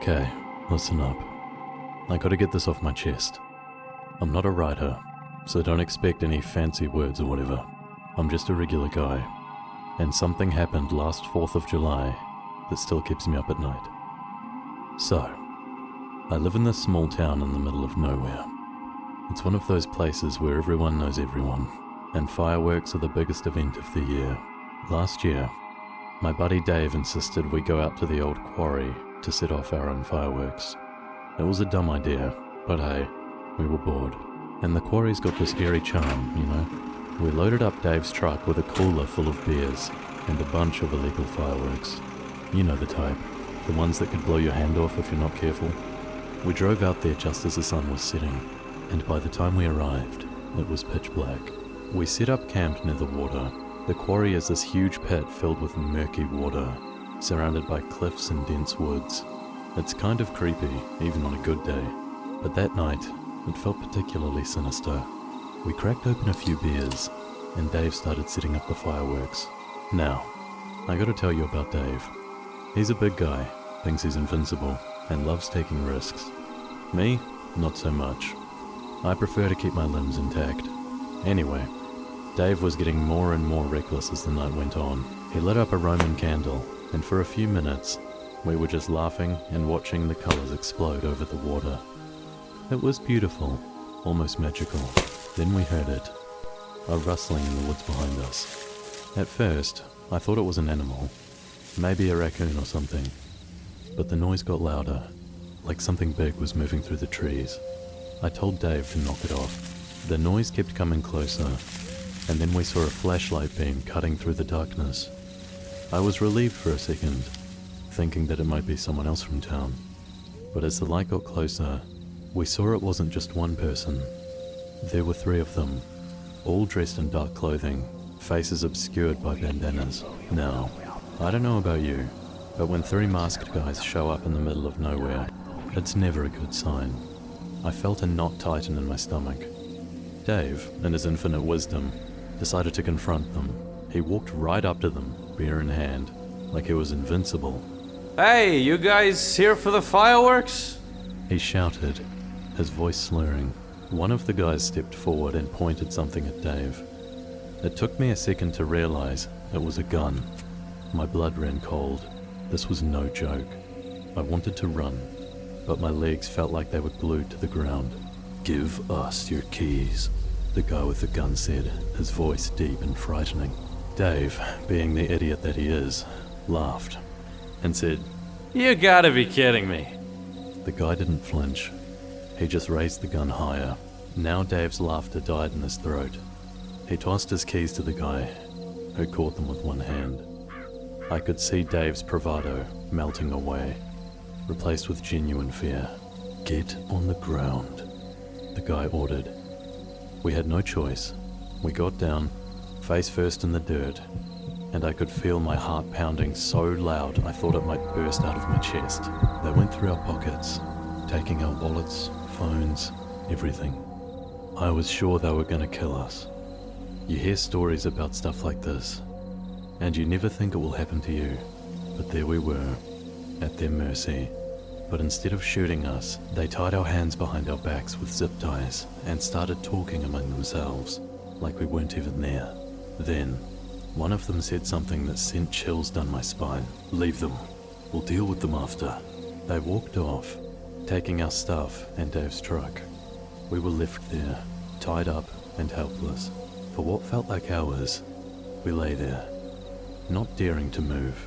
Okay, listen up. I gotta get this off my chest. I'm not a writer, so don't expect any fancy words or whatever. I'm just a regular guy, and something happened last 4th of July that still keeps me up at night. So, I live in this small town in the middle of nowhere. It's one of those places where everyone knows everyone, and fireworks are the biggest event of the year. Last year, my buddy Dave insisted we go out to the old quarry to set off our own fireworks. It was a dumb idea, but hey, we were bored. And the quarry's got this eerie charm, you know? We loaded up Dave's truck with a cooler full of beers and a bunch of illegal fireworks. You know the type, the ones that could blow your hand off if you're not careful. We drove out there just as the sun was setting, and by the time we arrived, it was pitch black. We set up camp near the water. The quarry is this huge pit filled with murky water, surrounded by cliffs and dense woods. It's kind of creepy, even on a good day, but that night, it felt particularly sinister. We cracked open a few beers, and Dave started setting up the fireworks. Now, I gotta tell you about Dave. He's a big guy, thinks he's invincible, and loves taking risks. Me, not so much. I prefer to keep my limbs intact. Anyway, Dave was getting more and more reckless as the night went on. He lit up a Roman candle, and for a few minutes, we were just laughing and watching the colours explode over the water. It was beautiful, almost magical. Then we heard it, a rustling in the woods behind us. At first, I thought it was an animal, maybe a raccoon or something, but the noise got louder, like something big was moving through the trees. I told Dave to knock it off. The noise kept coming closer, and then we saw a flashlight beam cutting through the darkness. I was relieved for a second, thinking that it might be someone else from town. But as the light got closer, we saw it wasn't just one person. There were 3 of them, all dressed in dark clothing, faces obscured by bandanas. Now, I don't know about you, but when 3 masked guys show up in the middle of nowhere, it's never a good sign. I felt a knot tighten in my stomach. Dave, in his infinite wisdom, decided to confront them. He walked right up to them, beer in hand, like he was invincible. Hey, you guys here for the fireworks? He shouted, his voice slurring. One of the guys stepped forward and pointed something at Dave. It took me a second to realize it was a gun. My blood ran cold. This was no joke. I wanted to run, but my legs felt like they were glued to the ground. "Give us your keys," the guy with the gun said, his voice deep and frightening. Dave, being the idiot that he is, laughed and said, You gotta be kidding me. The guy didn't flinch. He just raised the gun higher. Now Dave's laughter died in his throat. He tossed his keys to the guy, who caught them with one hand. I could see Dave's bravado melting away, replaced with genuine fear. "Get on the ground," the guy ordered. We had no choice. We got down, face first in the dirt, and I could feel my heart pounding so loud I thought it might burst out of my chest. They went through our pockets, taking our wallets, phones, everything. I was sure they were going to kill us. You hear stories about stuff like this, and you never think it will happen to you, but there we were, at their mercy. But instead of shooting us, they tied our hands behind our backs with zip ties and started talking among themselves, like we weren't even there. Then, one of them said something that sent chills down my spine. "Leave them. We'll deal with them after." They walked off, taking our stuff and Dave's truck. We were left there, tied up and helpless. For what felt like hours, we lay there, not daring to move.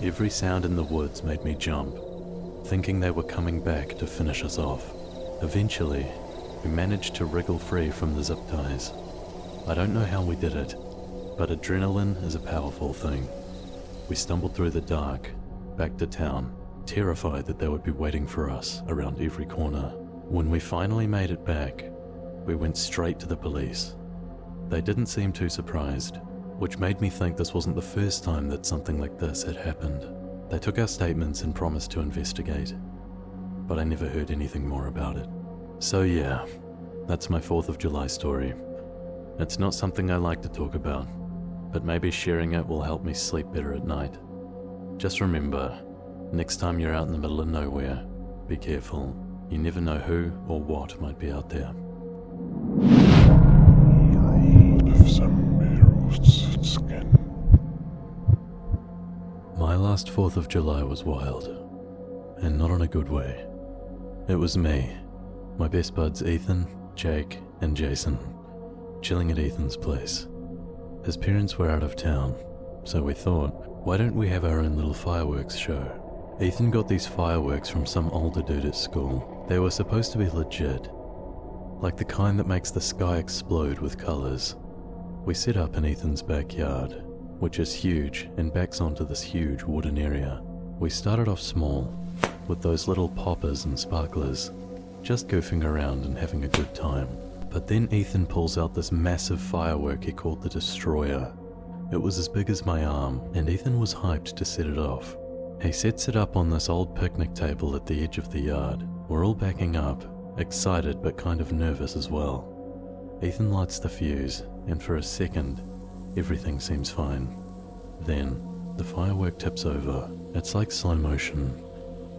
Every sound in the woods made me jump, thinking they were coming back to finish us off. Eventually, we managed to wriggle free from the zip ties. I don't know how we did it, but adrenaline is a powerful thing. We stumbled through the dark, back to town, terrified that they would be waiting for us around every corner. When we finally made it back, we went straight to the police. They didn't seem too surprised, which made me think this wasn't the first time that something like this had happened. They took our statements and promised to investigate, but I never heard anything more about it. So yeah, that's my 4th of July story. It's not something I like to talk about, but maybe sharing it will help me sleep better at night. Just remember, Next time you're out in the middle of nowhere, be careful. You never know who or what might be out there. My last 4th of July was wild, and not in a good way. It was me, my best buds Ethan, Jake, and Jason, chilling at Ethan's place. His parents were out of town, so we thought, why don't we have our own little fireworks show? Ethan got these fireworks from some older dude at school. They were supposed to be legit, like the kind that makes the sky explode with colors. We set up in Ethan's backyard, which is huge and backs onto this huge wooden area. We started off small, with those little poppers and sparklers, just goofing around and having a good time. But then Ethan pulls out this massive firework he called the Destroyer. It was as big as my arm, and Ethan was hyped to set it off. He sets it up on this old picnic table at the edge of the yard. We're all backing up, excited but kind of nervous as well. Ethan lights the fuse, and for a second, everything seems fine. Then, the firework tips over. It's like slow motion.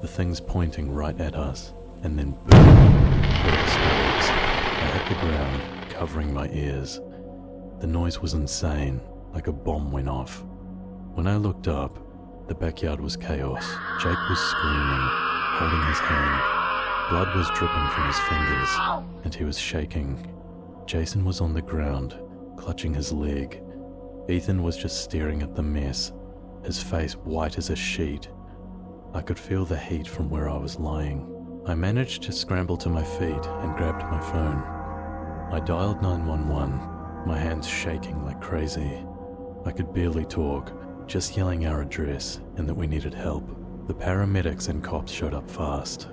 The thing's pointing right at us, and then boom, it explodes. I hit the ground, covering my ears. The noise was insane, like a bomb went off. When I looked up, the backyard was chaos. Jake was screaming, holding his hand. Blood was dripping from his fingers, and he was shaking. Jason was on the ground, clutching his leg. Ethan was just staring at the mess, his face white as a sheet. I could feel the heat from where I was lying. I managed to scramble to my feet and grabbed my phone. I dialed 911, my hands shaking like crazy. I could barely talk, just yelling our address and that we needed help. The paramedics and cops showed up fast.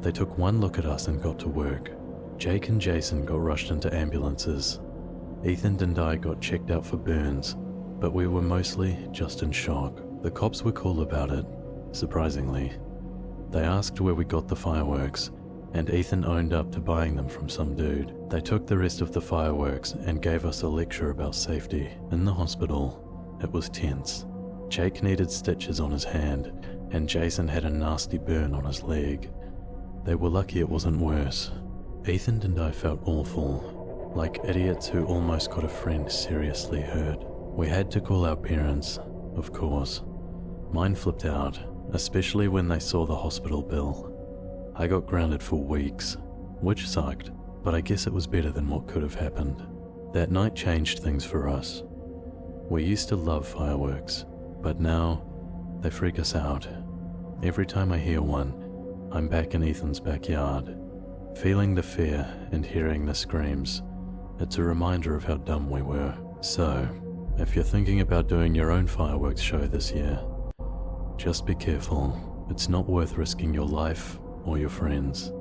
They took one look at us and got to work. Jake and Jason got rushed into ambulances. Ethan and I got checked out for burns, but we were mostly just in shock. The cops were cool about it, surprisingly. They asked where we got the fireworks, and Ethan owned up to buying them from some dude. They took the rest of the fireworks and gave us a lecture about safety. In the hospital, it was tense. Jake needed stitches on his hand, and Jason had a nasty burn on his leg. They were lucky it wasn't worse. Ethan and I felt awful, like idiots who almost got a friend seriously hurt. We had to call our parents, of course. Mine flipped out, especially when they saw the hospital bill. I got grounded for weeks, which sucked, but I guess it was better than what could have happened. That night changed things for us. We used to love fireworks, but now they freak us out. Every time I hear one, I'm back in Ethan's backyard, feeling the fear and hearing the screams. It's a reminder of how dumb we were. So, if you're thinking about doing your own fireworks show this year, just be careful. It's not worth risking your life or your friends.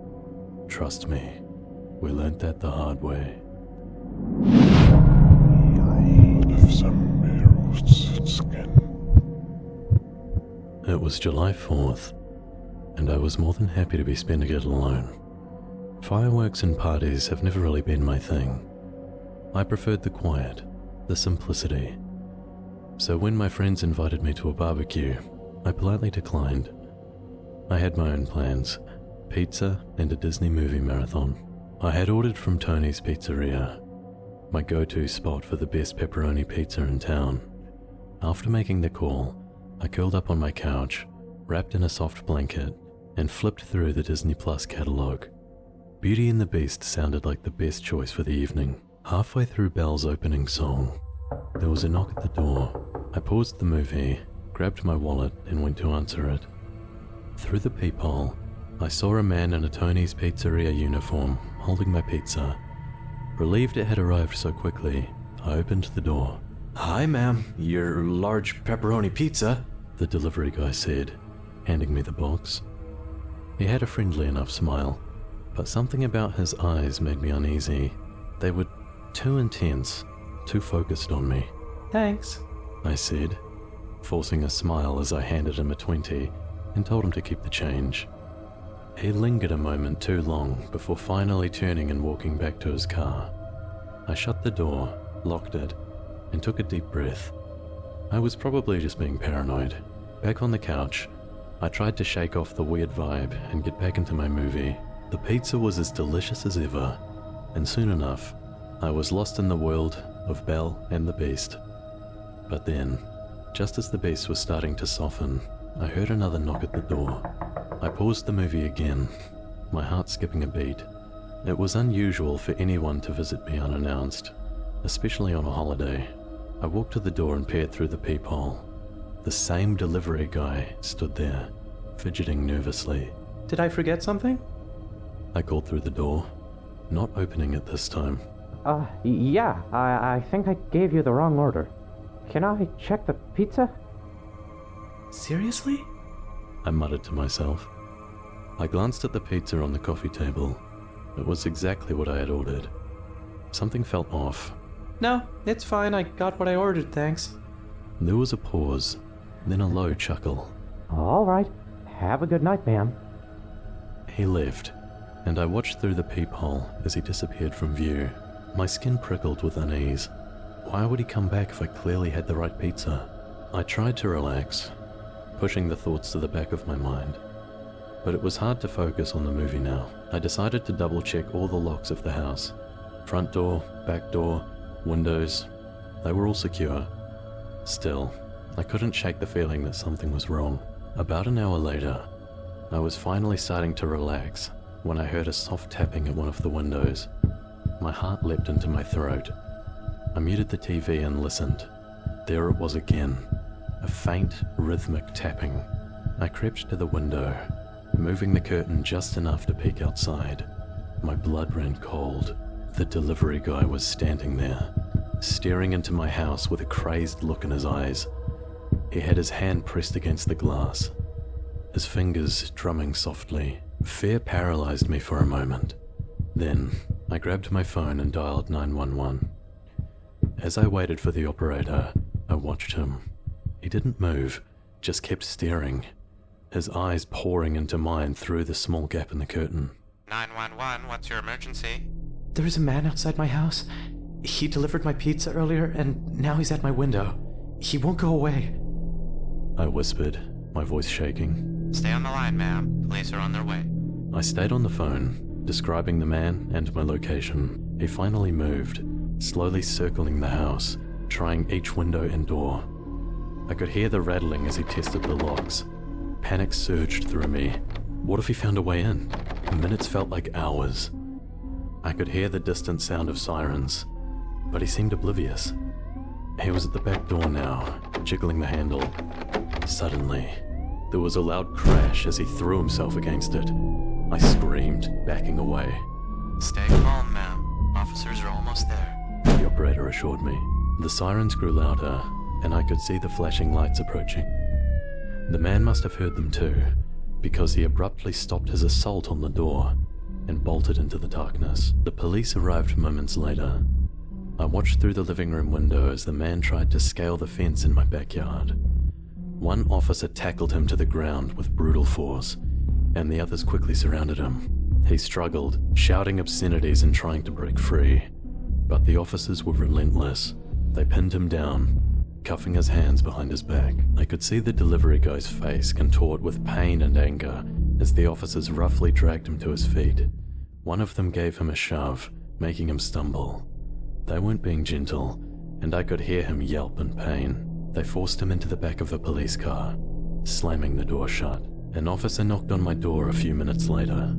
Trust me, we learned that the hard way. It was July 4th, and I was more than happy to be spending it alone. Fireworks and parties have never really been my thing. I preferred the quiet, the simplicity. So when my friends invited me to a barbecue, I politely declined. I had my own plans, pizza and a Disney movie marathon. I had ordered from Tony's Pizzeria, my go-to spot for the best pepperoni pizza in town. After making the call, I curled up on my couch, wrapped in a soft blanket, and flipped through the Disney Plus catalog. Beauty and the Beast sounded like the best choice for the evening. Halfway through Belle's opening song, there was a knock at the door. I paused the movie, grabbed my wallet, and went to answer it. Through the peephole, I saw a man in a Tony's Pizzeria uniform holding my pizza. Relieved it had arrived so quickly, I opened the door. Hi, ma'am. Your large pepperoni pizza, the delivery guy said, handing me the box. He had a friendly enough smile, but something about his eyes made me uneasy. They were too intense, too focused on me. Thanks, I said, forcing a smile as I handed him a 20 and told him to keep the change. He lingered a moment too long before finally turning and walking back to his car. I shut the door, locked it, and took a deep breath. I was probably just being paranoid. Back on the couch, I tried to shake off the weird vibe and get back into my movie. The pizza was as delicious as ever, and soon enough, I was lost in the world of Belle and the Beast. But then, just as the Beast was starting to soften, I heard another knock at the door. I paused the movie again, my heart skipping a beat. It was unusual for anyone to visit me unannounced, especially on a holiday. I walked to the door and peered through the peephole. The same delivery guy stood there, fidgeting nervously. Did I forget something? I called through the door, not opening it this time. Yeah, I think I gave you the wrong order. Can I check the pizza? Seriously? I muttered to myself. I glanced at the pizza on the coffee table. It was exactly what I had ordered. Something felt off. No, it's fine. I got what I ordered, thanks. There was a pause, then a low chuckle. All right. Have a good night, ma'am. He left, and I watched through the peephole as he disappeared from view. My skin prickled with unease. Why would he come back if I clearly had the right pizza? I tried to relax, pushing the thoughts to the back of my mind. But it was hard to focus on the movie now. I decided to double check all the locks of the house. Front door, back door, windows, they were all secure. Still, I couldn't shake the feeling that something was wrong. About an hour later, I was finally starting to relax when I heard a soft tapping at one of the windows. My heart leapt into my throat. I muted the TV and listened. There it was again, a faint, rhythmic tapping. I crept to the window, moving the curtain just enough to peek outside. My blood ran cold. The delivery guy was standing there, staring into my house with a crazed look in his eyes. He had his hand pressed against the glass, his fingers drumming softly. Fear paralyzed me for a moment. Then, I grabbed my phone and dialed 911. As I waited for the operator, I watched him. He didn't move, just kept staring, his eyes pouring into mine through the small gap in the curtain. 911, what's your emergency? There is a man outside my house. He delivered my pizza earlier, and now he's at my window. He won't go away. I whispered, my voice shaking. Stay on the line, ma'am. Police are on their way. I stayed on the phone, describing the man and my location. He finally moved, slowly circling the house, trying each window and door. I could hear the rattling as he tested the locks. Panic surged through me. What if he found a way in? Minutes felt like hours. I could hear the distant sound of sirens, but he seemed oblivious. He was at the back door now, jiggling the handle. Suddenly, there was a loud crash as he threw himself against it. I screamed, backing away. Stay calm, ma'am. Officers are almost there. The operator assured me. The sirens grew louder, and I could see the flashing lights approaching. The man must have heard them too, because he abruptly stopped his assault on the door and bolted into the darkness. The police arrived moments later. I watched through the living room window as the man tried to scale the fence in my backyard. One officer tackled him to the ground with brutal force, and the others quickly surrounded him. He struggled, shouting obscenities and trying to break free, but the officers were relentless. They pinned him down, cuffing his hands behind his back. I could see the delivery guy's face contort with pain and anger as the officers roughly dragged him to his feet. One of them gave him a shove, making him stumble. They weren't being gentle, and I could hear him yelp in pain. They forced him into the back of a police car, slamming the door shut. An officer knocked on my door a few minutes later,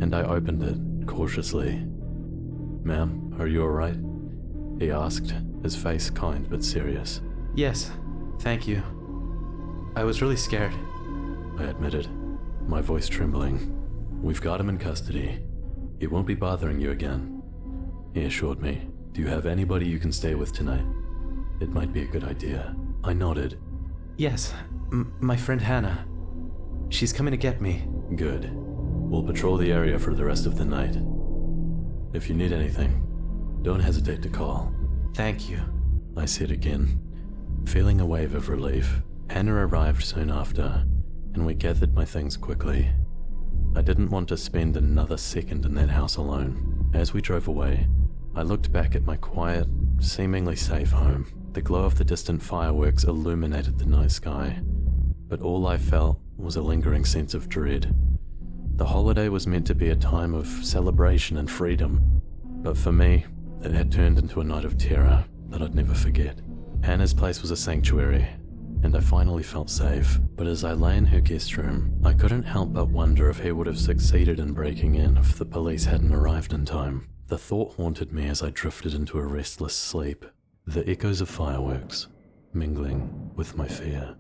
and I opened it cautiously. "Ma'am, are you alright?" he asked, his face kind but serious. Yes, thank you. I was really scared. I admitted, my voice trembling. "We've got him in custody. He won't be bothering you again," he assured me. "Do you have anybody you can stay with tonight? It might be a good idea." I nodded. Yes, my friend Hannah. She's coming to get me. "Good. We'll patrol the area for the rest of the night. If you need anything, don't hesitate to call." Thank you. I said again, feeling a wave of relief. Hannah arrived soon after, and we gathered my things quickly. I didn't want to spend another second in that house alone. As we drove away, I looked back at my quiet, seemingly safe home. The glow of the distant fireworks illuminated the night sky, but all I felt was a lingering sense of dread. The holiday was meant to be a time of celebration and freedom, but for me, it had turned into a night of terror that I'd never forget. Hannah's place was a sanctuary, and I finally felt safe, but as I lay in her guest room, I couldn't help but wonder if he would have succeeded in breaking in if the police hadn't arrived in time. The thought haunted me as I drifted into a restless sleep, the echoes of fireworks mingling with my fear.